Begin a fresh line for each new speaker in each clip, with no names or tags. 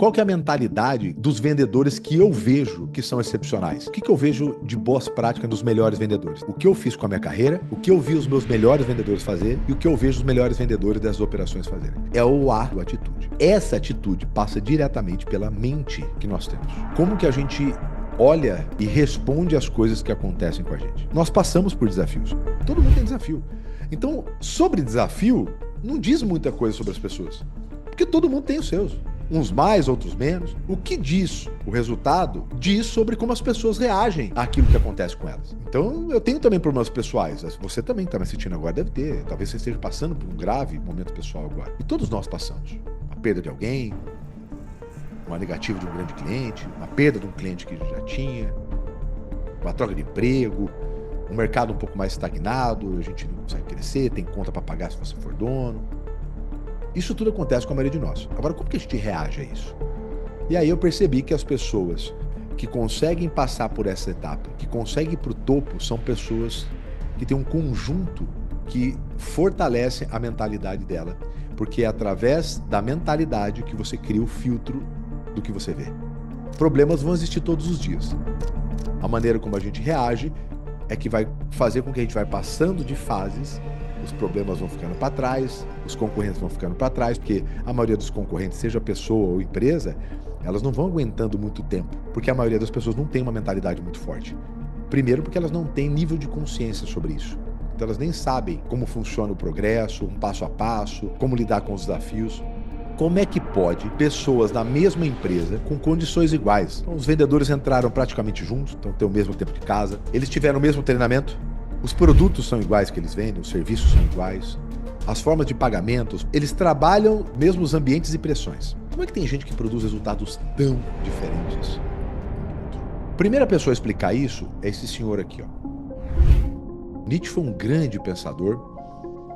Qual que é a mentalidade dos vendedores que eu vejo que são excepcionais? O que eu vejo de boas práticas dos melhores vendedores? O que eu fiz com a minha carreira, o que eu vi os meus melhores vendedores fazer e o que eu vejo os melhores vendedores das operações fazerem. É o A do atitude. Essa atitude passa diretamente pela mente que nós temos. Como que a gente olha e responde às coisas que acontecem com a gente? Nós passamos por desafios. Todo mundo tem desafio. Então, sobre desafio, não diz muita coisa sobre as pessoas. Porque todo mundo tem os seus. Uns mais, outros menos. O que diz o resultado diz sobre como as pessoas reagem àquilo que acontece com elas. Então, eu tenho também problemas pessoais. Você também está me assistindo agora, deve ter. Talvez você esteja passando por um grave momento pessoal agora. E todos nós passamos. A perda de alguém, uma negativa de um grande cliente, uma perda de um cliente que já tinha, uma troca de emprego, um mercado um pouco mais estagnado, a gente não consegue crescer, tem conta para pagar se você for dono. Isso tudo acontece com a maioria de nós. Agora, como que a gente reage a isso? E aí eu percebi que as pessoas que conseguem passar por essa etapa, que conseguem ir para o topo, são pessoas que têm um conjunto que fortalece a mentalidade dela. Porque é através da mentalidade que você cria o filtro do que você vê. Problemas vão existir todos os dias. A maneira como a gente reage é que vai fazer com que a gente vai passando de fases. Os problemas vão ficando para trás, os concorrentes vão ficando para trás, porque a maioria dos concorrentes, seja pessoa ou empresa, elas não vão aguentando muito tempo, porque a maioria das pessoas não tem uma mentalidade muito forte. Primeiro, porque elas não têm nível de consciência sobre isso. Então elas nem sabem como funciona o progresso, um passo a passo, como lidar com os desafios. Como é que pode pessoas da mesma empresa com condições iguais? Então, os vendedores entraram praticamente juntos, então tem o mesmo tempo de casa, eles tiveram o mesmo treinamento, os produtos são iguais que eles vendem, os serviços são iguais, as formas de pagamentos, eles trabalham mesmo os ambientes e pressões. Como é que tem gente que produz resultados tão diferentes? Primeira pessoa a explicar isso é esse senhor aqui, ó. Nietzsche foi um grande pensador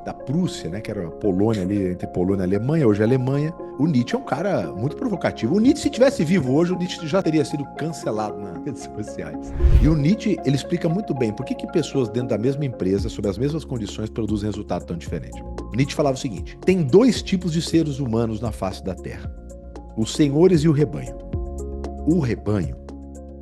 da Prússia, né, que era a Polônia ali, entre Polônia e Alemanha, hoje é Alemanha. O Nietzsche é um cara muito provocativo. O Nietzsche, se tivesse vivo hoje, o Nietzsche já teria sido cancelado nas redes sociais. E o Nietzsche, ele explica muito bem por que pessoas dentro da mesma empresa, sob as mesmas condições, produzem resultado tão diferente. Nietzsche falava o seguinte: tem dois tipos de seres humanos na face da Terra: os senhores e o rebanho. O rebanho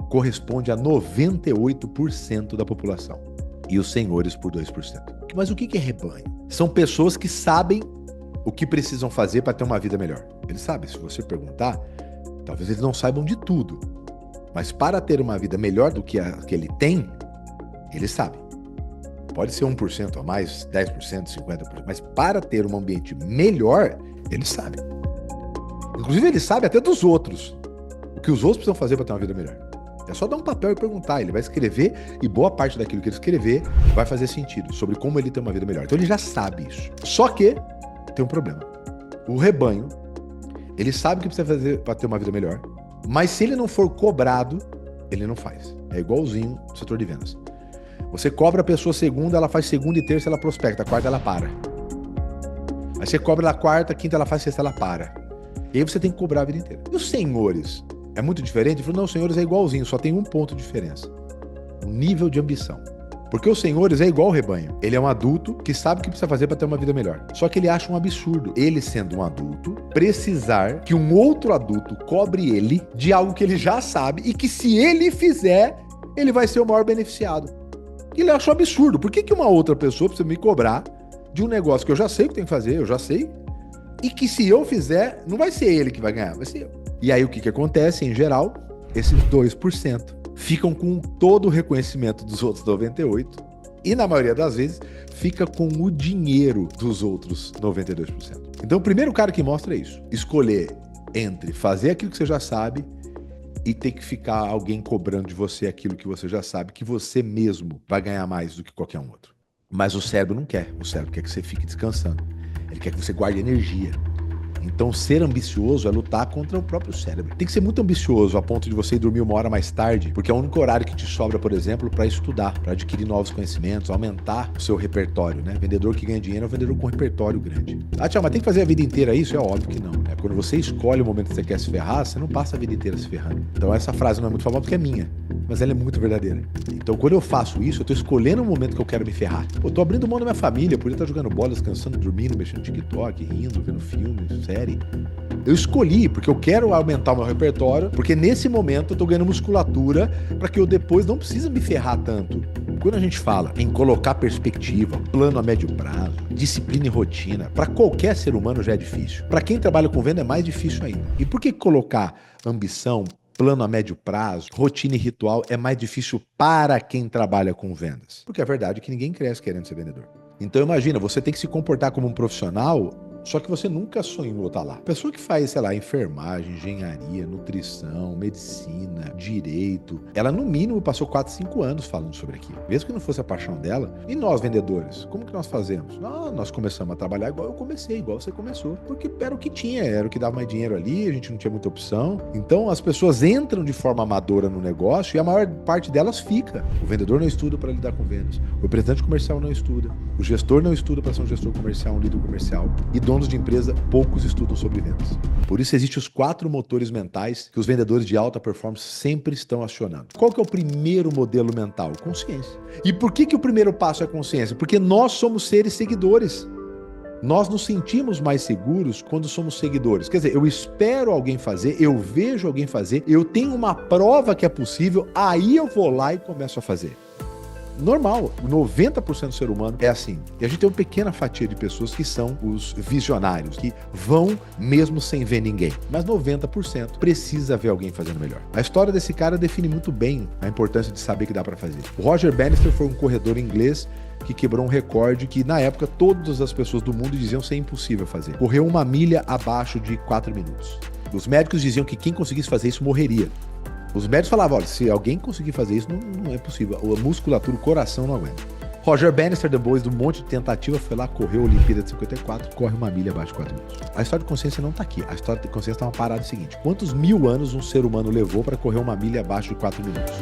corresponde a 98% da população e os senhores por 2%. Mas o que é rebanho? São pessoas que sabem o que precisam fazer para ter uma vida melhor. Eles sabem, se você perguntar, talvez eles não saibam de tudo, mas para ter uma vida melhor do que a que ele tem, eles sabem. Pode ser 1% a mais, 10%, 50%, mas para ter um ambiente melhor, eles sabem. Inclusive, eles sabem até dos outros, o que os outros precisam fazer para ter uma vida melhor. É só dar um papel e perguntar, ele vai escrever e boa parte daquilo que ele escrever vai fazer sentido sobre como ele tem uma vida melhor. Então ele já sabe isso. Só que tem um problema. O rebanho, ele sabe o que precisa fazer para ter uma vida melhor, mas se ele não for cobrado, ele não faz. É igualzinho no setor de vendas. Você cobra a pessoa segunda, ela faz segunda e terça, ela prospecta, a quarta ela para. Aí você cobra ela quarta, quinta ela faz, sexta ela para. E aí você tem que cobrar a vida inteira. E os senhores? É muito diferente? Ele falou, não, os senhores é igualzinho, só tem um ponto de diferença. O nível de ambição. Porque os senhores é igual ao rebanho. Ele é um adulto que sabe o que precisa fazer para ter uma vida melhor. Só que ele acha um absurdo, ele sendo um adulto, precisar que um outro adulto cobre ele de algo que ele já sabe e que se ele fizer, ele vai ser o maior beneficiado. Ele acha um absurdo. Por que uma outra pessoa precisa me cobrar de um negócio que eu já sei o que tem que fazer, eu já sei, e que se eu fizer, não vai ser ele que vai ganhar, vai ser eu. E aí o que acontece, em geral? Esses 2% ficam com todo o reconhecimento dos outros 98% e, na maioria das vezes, fica com o dinheiro dos outros 92%. Então, o primeiro cara que mostra é isso. Escolher entre fazer aquilo que você já sabe e ter que ficar alguém cobrando de você aquilo que você já sabe, que você mesmo vai ganhar mais do que qualquer um outro. Mas o cérebro não quer. O cérebro quer que você fique descansando. Ele quer que você guarde energia. Então, ser ambicioso é lutar contra o próprio cérebro. Tem que ser muito ambicioso a ponto de você ir dormir 1 hora mais tarde, porque é o único horário que te sobra, por exemplo, para estudar, para adquirir novos conhecimentos, aumentar o seu repertório, né? Vendedor que ganha dinheiro é um vendedor com repertório grande. Ah, tchau, mas tem que fazer a vida inteira isso? É óbvio que não, né? Quando você escolhe o momento que você quer se ferrar, você não passa a vida inteira se ferrando. Então, essa frase não é muito famosa porque é minha, mas ela é muito verdadeira. Então, quando eu faço isso, eu tô escolhendo o momento que eu quero me ferrar. Eu tô abrindo mão da minha família, eu podia estar jogando bola, descansando, dormindo, mexendo no TikTok, rindo, vendo filme, série. Eu escolhi porque eu quero aumentar o meu repertório, porque nesse momento eu tô ganhando musculatura para que eu depois não precise me ferrar tanto. Quando a gente fala em colocar perspectiva, plano a médio prazo, disciplina e rotina, para qualquer ser humano já é difícil. Para quem trabalha com venda é mais difícil ainda. E por que colocar ambição, plano a médio prazo, rotina e ritual é mais difícil para quem trabalha com vendas? Porque a verdade é que ninguém cresce querendo ser vendedor. Então imagina, você tem que se comportar como um profissional, só que você nunca sonhou estar lá. Pessoa que faz, sei lá, enfermagem, engenharia, nutrição, medicina, direito, ela no mínimo passou 4, 5 anos falando sobre aquilo. Mesmo que não fosse a paixão dela. E nós, vendedores, como que nós fazemos? Nós começamos a trabalhar igual eu comecei, igual você começou. Porque era o que tinha, era o que dava mais dinheiro ali, a gente não tinha muita opção. Então as pessoas entram de forma amadora no negócio e a maior parte delas fica. O vendedor não estuda para lidar com vendas. O representante comercial não estuda. O gestor não estuda para ser um gestor comercial, um líder comercial. E donos de empresa, poucos estudam sobre vendas. Por isso existem os 4 motores mentais que os vendedores de alta performance sempre estão acionando. Qual que é o primeiro modelo mental? Consciência. E por que o primeiro passo é consciência? Porque nós somos seres seguidores. Nós nos sentimos mais seguros quando somos seguidores. Quer dizer, eu espero alguém fazer, eu vejo alguém fazer, eu tenho uma prova que é possível, aí eu vou lá e começo a fazer. Normal, 90% do ser humano é assim. E a gente tem uma pequena fatia de pessoas que são os visionários, que vão mesmo sem ver ninguém. Mas 90% precisa ver alguém fazendo melhor. A história desse cara define muito bem a importância de saber que dá para fazer. O Roger Bannister foi um corredor inglês que quebrou um recorde que, na época, todas as pessoas do mundo diziam ser impossível fazer. Correu 1 milha abaixo de 4 minutos. Os médicos diziam que quem conseguisse fazer isso morreria. Os médicos falavam, olha, se alguém conseguir fazer isso, não é possível. A musculatura, o coração não aguenta. Roger Bannister, depois de um monte de tentativa, foi lá, correu a Olimpíada de 54, corre 1 milha abaixo de 4 minutos. A história de consciência não está aqui. A história de consciência está uma parada seguinte. Quantos 1000 anos um ser humano levou para correr 1 milha abaixo de 4 minutos?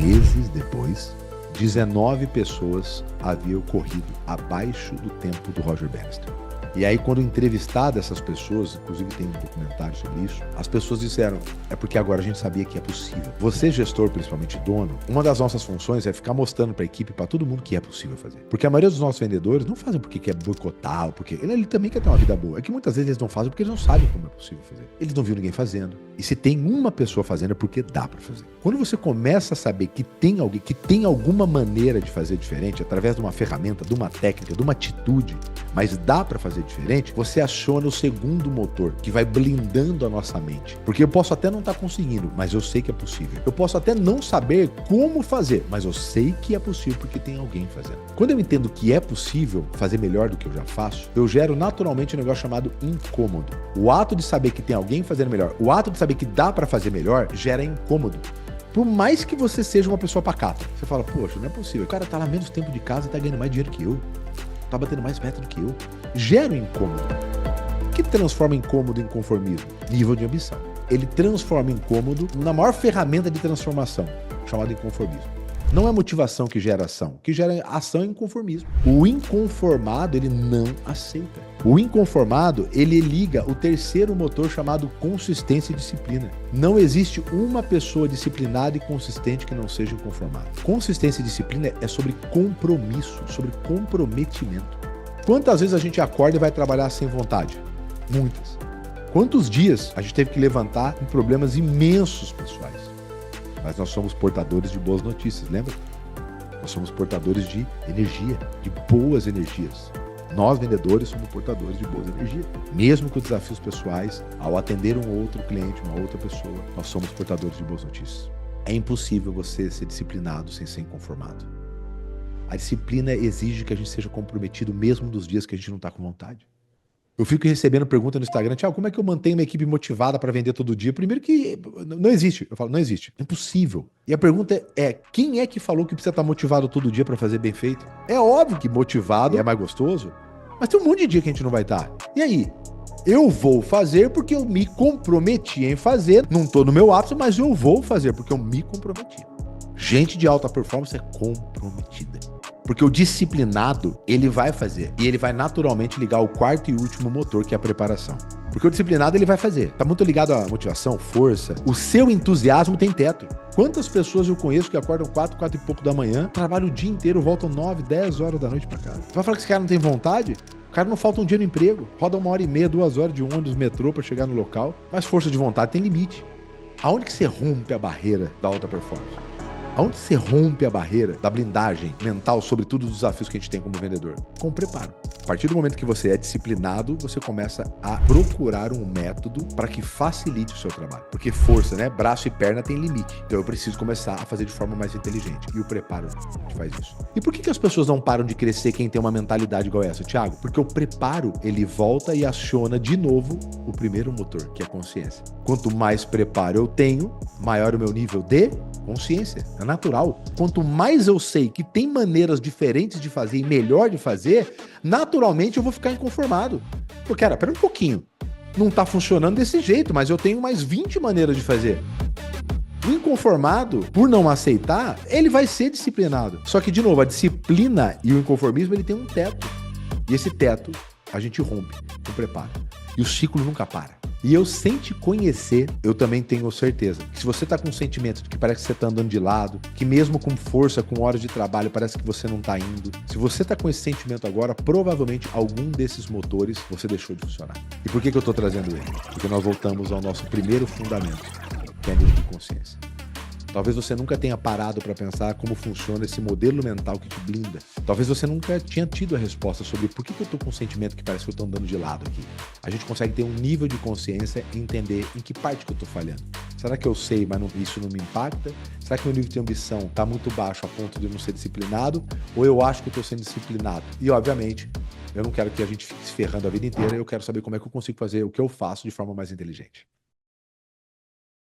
Meses depois, 19 pessoas haviam corrido abaixo do tempo do Roger Bannister. E aí, quando entrevistado essas pessoas, inclusive tem um documentário sobre isso, as pessoas disseram, é porque agora a gente sabia que é possível. Você, gestor, principalmente dono, uma das nossas funções é ficar mostrando para a equipe, para todo mundo que é possível fazer. Porque a maioria dos nossos vendedores não fazem porque quer boicotar, porque ele também quer ter uma vida boa. É que muitas vezes eles não fazem porque eles não sabem como é possível fazer. Eles não viram ninguém fazendo. E se tem uma pessoa fazendo é porque dá para fazer. Quando você começa a saber que tem alguém, que tem alguma maneira de fazer diferente, através de uma ferramenta, de uma técnica, de uma atitude, mas dá para fazer diferente, você aciona o segundo motor, que vai blindando a nossa mente. Porque eu posso até não estar conseguindo, mas eu sei que é possível. Eu posso até não saber como fazer, mas eu sei que é possível porque tem alguém fazendo. Quando eu entendo que é possível fazer melhor do que eu já faço, eu gero naturalmente um negócio chamado incômodo. O ato de saber que tem alguém fazendo melhor, o ato de saber que dá para fazer melhor, gera incômodo. Por mais que você seja uma pessoa pacata, você fala, poxa, não é possível. O cara tá lá menos tempo de casa e tá ganhando mais dinheiro que eu. Tá batendo mais meta do que eu. Gera um incômodo. O que transforma incômodo em conformismo? Nível de ambição. Ele transforma incômodo na maior ferramenta de transformação, chamada inconformismo. Não é motivação que gera ação. O que gera ação é inconformismo. O inconformado, ele não aceita. O inconformado, ele liga o terceiro motor chamado consistência e disciplina. Não existe uma pessoa disciplinada e consistente que não seja inconformada. Consistência e disciplina é sobre compromisso, sobre comprometimento. Quantas vezes a gente acorda e vai trabalhar sem vontade? Muitas. Quantos dias a gente teve que levantar com problemas imensos pessoais? Mas nós somos portadores de boas notícias, lembra? Nós somos portadores de energia, de boas energias. Nós, vendedores, somos portadores de boas energias. Mesmo com os desafios pessoais, ao atender um outro cliente, uma outra pessoa, nós somos portadores de boas notícias. É impossível você ser disciplinado sem ser inconformado. A disciplina exige que a gente seja comprometido mesmo nos dias que a gente não está com vontade. Eu fico recebendo pergunta no Instagram, Thiago, como é que eu mantenho uma equipe motivada para vender todo dia? Primeiro que não existe. Eu falo, não existe. É impossível. E a pergunta é, quem é que falou que precisa estar motivado todo dia para fazer bem feito? É óbvio que motivado é mais gostoso, mas tem um monte de dia que a gente não vai estar. E aí? Eu vou fazer porque eu me comprometi em fazer. Não estou no meu ápice, mas eu vou fazer porque eu me comprometi. Gente de alta performance é comprometida. Porque o disciplinado, ele vai fazer. E ele vai naturalmente ligar o quarto e último motor, que é a preparação. Porque o disciplinado, ele vai fazer. Tá muito ligado à motivação, força. O seu entusiasmo tem teto. Quantas pessoas eu conheço que acordam 4 e pouco da manhã, trabalham o dia inteiro, voltam 9, 10 horas da noite pra casa? Você vai falar que esse cara não tem vontade? O cara não falta um dia no emprego, roda 1h30, 2 horas de ônibus, metrô para chegar no local, mas força de vontade tem limite. Aonde que você rompe a barreira da alta performance? Aonde você rompe a barreira da blindagem mental sobre todos os desafios que a gente tem como vendedor? Com preparo. A partir do momento que você é disciplinado, você começa a procurar um método para que facilite o seu trabalho. Porque força, né? Braço e perna tem limite. Então eu preciso começar a fazer de forma mais inteligente. E o preparo te faz isso. E por que as pessoas não param de crescer quem tem uma mentalidade igual essa, Thiago? Porque o preparo, ele volta e aciona de novo o primeiro motor, que é a consciência. Quanto mais preparo eu tenho, maior o meu nível de consciência. É natural. Quanto mais eu sei que tem maneiras diferentes de fazer e melhor de fazer, naturalmente eu vou ficar inconformado. Porque, cara, pera um pouquinho. Não tá funcionando desse jeito, mas eu tenho mais 20 maneiras de fazer. O inconformado, por não aceitar, ele vai ser disciplinado. Só que, de novo, a disciplina e o inconformismo, ele tem um teto. E esse teto, a gente rompe com preparo. E o ciclo nunca para. E eu, sem te conhecer, eu também tenho certeza que se você tá com um sentimento de que parece que você tá andando de lado, que mesmo com força, com horas de trabalho, parece que você não tá indo, se você tá com esse sentimento agora, provavelmente algum desses motores você deixou de funcionar. E por que eu tô trazendo ele? Porque nós voltamos ao nosso primeiro fundamento, que é a nível de consciência. Talvez você nunca tenha parado para pensar como funciona esse modelo mental que te blinda. Talvez você nunca tinha tido a resposta sobre por que eu tô com um sentimento que parece que eu tô andando de lado aqui. A gente consegue ter um nível de consciência e entender em que parte que eu tô falhando. Será que eu sei, mas isso não me impacta? Será que meu nível de ambição tá muito baixo a ponto de eu não ser disciplinado? Ou eu acho que eu tô sendo disciplinado? E, obviamente, eu não quero que a gente fique se ferrando a vida inteira, eu quero saber como é que eu consigo fazer o que eu faço de forma mais inteligente.